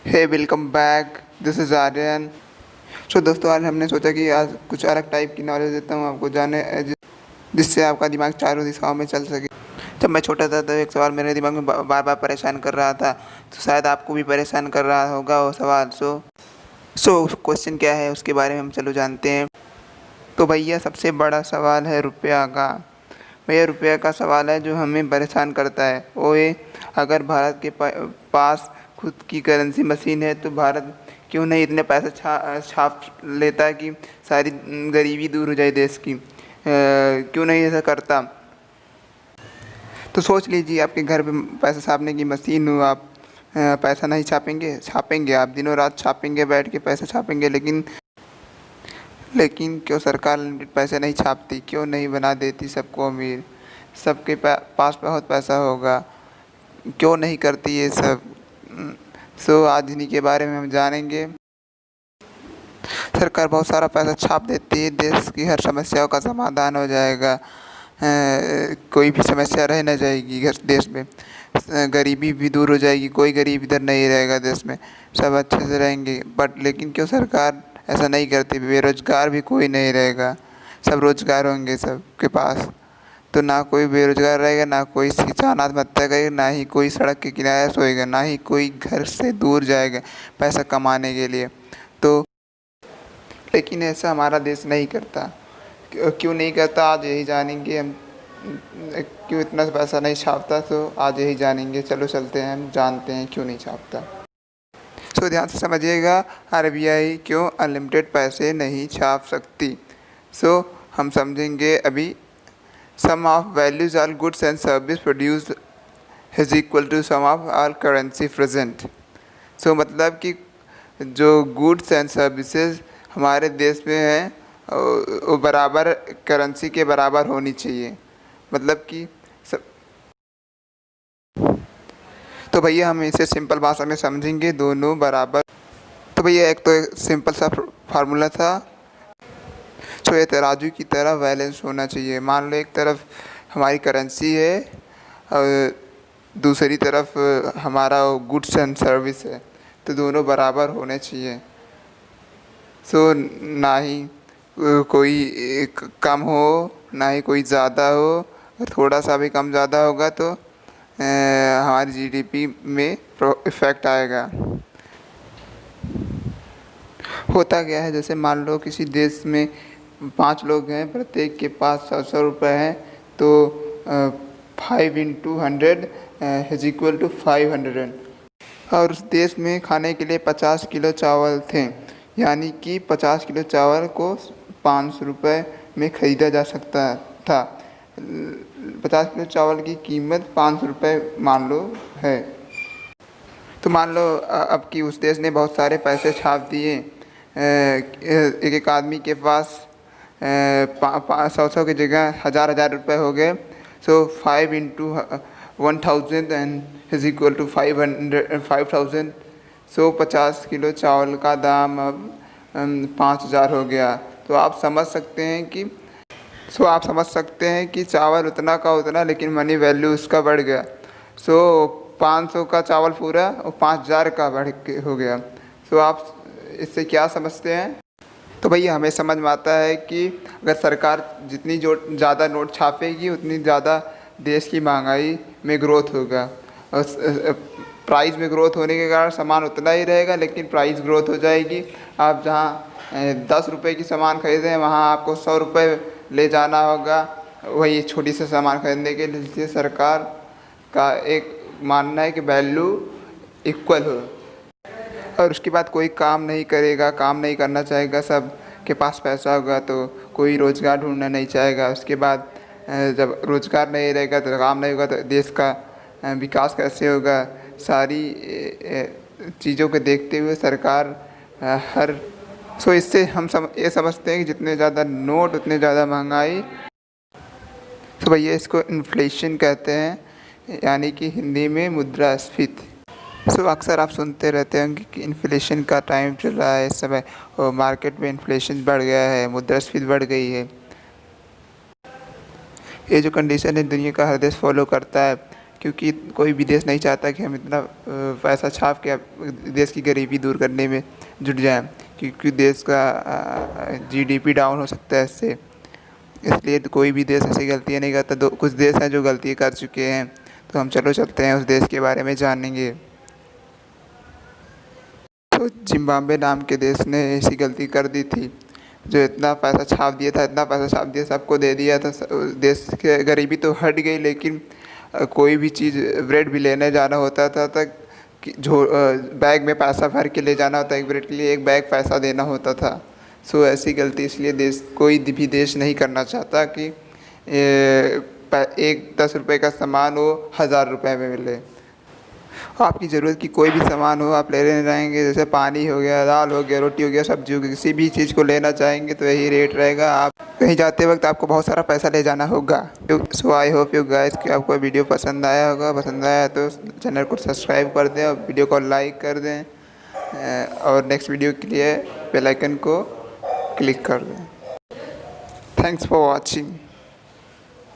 Hey welcome back, this is Aryan. So दोस्तों, आज हमने सोचा कि आज कुछ अलग टाइप की नॉलेज देता हूँ आपको जाने जिससे आपका दिमाग चारों दिशाओं में चल सके। जब मैं छोटा था तो एक सवाल मेरे दिमाग में बार बार परेशान कर रहा था, तो शायद आपको भी परेशान कर रहा होगा वो सवाल। सो क्वेश्चन क्या है उसके बारे में हम चलो जानते हैं। तो भैया, सबसे बड़ा सवाल है रुपया का। भैया, रुपया का सवाल है जो हमें परेशान करता है। ओए, अगर भारत के पास खुद की करेंसी मशीन है तो भारत क्यों नहीं इतने पैसे छाप लेता कि सारी गरीबी दूर हो जाए देश की। क्यों नहीं ऐसा करता। तो सोच लीजिए, आपके घर पे पैसा छापने की मशीन हो, आप पैसा नहीं छापेंगे आप दिनों रात छापेंगे, बैठ के पैसा छापेंगे, लेकिन क्यों सरकार लिमिटेड पैसे नहीं छापती, क्यों नहीं बना देती सबको अमीर। सबके पास बहुत पैसा होगा, क्यों नहीं करती ये सब। सो आज इन्हीं के बारे में हम जानेंगे। सरकार बहुत सारा पैसा छाप देती है, देश की हर समस्याओं का समाधान हो जाएगा। कोई भी समस्या रह न जाएगी घर देश में। गरीबी भी दूर हो जाएगी, कोई गरीब इधर नहीं रहेगा देश में, सब अच्छे से रहेंगे। लेकिन क्यों सरकार ऐसा नहीं करती। बेरोजगार भी कोई नहीं रहेगा, सब रोजगार होंगे सबके पास। तो ना कोई बेरोजगार रहेगा, ना कोई किसान आत्महत्या करेगा, ना ही कोई सड़क के किनारे सोएगा, ना ही कोई घर से दूर जाएगा पैसा कमाने के लिए। तो लेकिन ऐसा हमारा देश नहीं करता। क्यों नहीं करता, आज यही जानेंगे हम। क्यों इतना पैसा नहीं छापता, तो आज यही जानेंगे। चलो चलते हैं, हम जानते हैं क्यों नहीं छापता। तो ध्यान से समझिएगा, आरबीआई क्यों अनलिमिटेड पैसे नहीं छाप सकती। हम समझेंगे अभी। Sum of values our goods and service produce is equal to sum of our currency present. मतलब कि जो गुड्स एंड सर्विसेज हमारे देश में हैं वो बराबर करेंसी के बराबर होनी चाहिए। मतलब कि तो भैया, हम इसे सिंपल भाषा में समझेंगे, दोनों बराबर। तो भैया, एक तो सिंपल सा फार्मूला था। ये तराजू की तरह बैलेंस होना चाहिए। मान लो एक तरफ हमारी करेंसी है और दूसरी तरफ हमारा गुड्स एंड सर्विस है, तो दोनों बराबर होने चाहिए। ना ही कोई कम हो, ना ही कोई ज़्यादा हो। अगर थोड़ा सा भी कम ज़्यादा होगा तो हमारी जीडीपी में इफ़ेक्ट आएगा। होता क्या है, जैसे मान लो किसी देश में 5 लोग हैं, प्रत्येक के पास 100 रुपये हैं, तो 5 × 100 इज इक्वल टू 500। और उस देश में खाने के लिए 50 किलो चावल थे, यानी कि 50 किलो चावल को 500 रुपये में ख़रीदा जा सकता था। 50 किलो चावल की कीमत 500 रुपये मान लो है। तो मान लो अब कि उस देश ने बहुत सारे पैसे छाप दिए। एक एक आदमी के पास 100 की जगह 1000 रुपये हो गए। 5 × 1000 and is equal to 5000। 50 kilo चावल का दाम अब 5000 हो गया। तो आप समझ सकते हैं कि चावल उतना का उतना, लेकिन मनी वैल्यू उसका बढ़ गया। 500 का चावल पूरा और 5000 का बढ़ के हो गया। आप इससे क्या समझते हैं। तो भैया, हमें समझ में आता है कि अगर सरकार जितनी ज़्यादा नोट छापेगी, उतनी ज़्यादा देश की महंगाई में ग्रोथ होगा। और प्राइस में ग्रोथ होने के कारण सामान उतना ही रहेगा, लेकिन प्राइस ग्रोथ हो जाएगी। आप जहाँ 10 रुपये की सामान खरीदें, वहाँ आपको 100 रुपये ले जाना होगा वही छोटी सी सामान खरीदने के लिए। इसलिए सरकार का एक मानना है कि वैल्यू इक्वल हो। और उसके बाद कोई काम नहीं करेगा, काम नहीं करना चाहेगा। सब के पास पैसा होगा तो कोई रोज़गार ढूंढना नहीं चाहेगा। उसके बाद जब रोज़गार नहीं रहेगा तो काम नहीं होगा, तो देश का विकास कैसे होगा। सारी चीज़ों को देखते हुए सरकार इससे हम ये समझते हैं कि जितने ज़्यादा नोट उतने ज़्यादा महंगाई। तो भैया, इसको इन्फ्लेशन कहते हैं, यानी कि हिंदी में मुद्रास्फीति। अक्सर आप सुनते रहते होंगे कि इन्फ्लेशन का टाइम चल रहा है इस समय, और मार्केट में इन्फ्लेशन बढ़ गया है, मुद्रास्फीति बढ़ गई है। ये जो कंडीशन है दुनिया का हर देश फॉलो करता है। क्योंकि कोई भी देश नहीं चाहता कि हम इतना पैसा छाप के देश की गरीबी दूर करने में जुट जाएं, क्योंकि देश का जीडीपी डाउन हो सकता है इससे। इसलिए तो कोई भी देश ऐसी गलतियाँ नहीं करता। कुछ देश हैं जो गलती कर चुके हैं, तो हम चलते हैं उस देश के बारे में जानेंगे। तो जिम्बाब्वे नाम के देश ने ऐसी गलती कर दी थी, जो इतना पैसा छाप दिया था, सबको दे दिया था। देश की गरीबी तो हट गई, लेकिन कोई भी चीज़ ब्रेड भी लेने जाना होता था तक जो बैग में पैसा भर के ले जाना होता, एक ब्रेड के लिए एक बैग पैसा देना होता था। सो ऐसी गलती इसलिए कोई भी देश नहीं करना चाहता कि एक 10 रुपये का सामान हो 1000 रुपये में मिले। आपकी ज़रूरत की कोई भी सामान हो आप लेने जाएंगे, जैसे पानी हो गया, दाल हो गया, रोटी हो गया, सब्जी हो गया, किसी भी चीज़ को लेना चाहेंगे तो यही रेट रहेगा। आप कहीं जाते वक्त आपको बहुत सारा पैसा ले जाना होगा। सो आई होप यू गाइस कि आपको वीडियो पसंद आया होगा। पसंद आया तो चैनल को सब्सक्राइब कर दें और वीडियो को लाइक कर दें, और नेक्स्ट वीडियो के लिए बेल आइकन को क्लिक कर दें। Thanks for watching.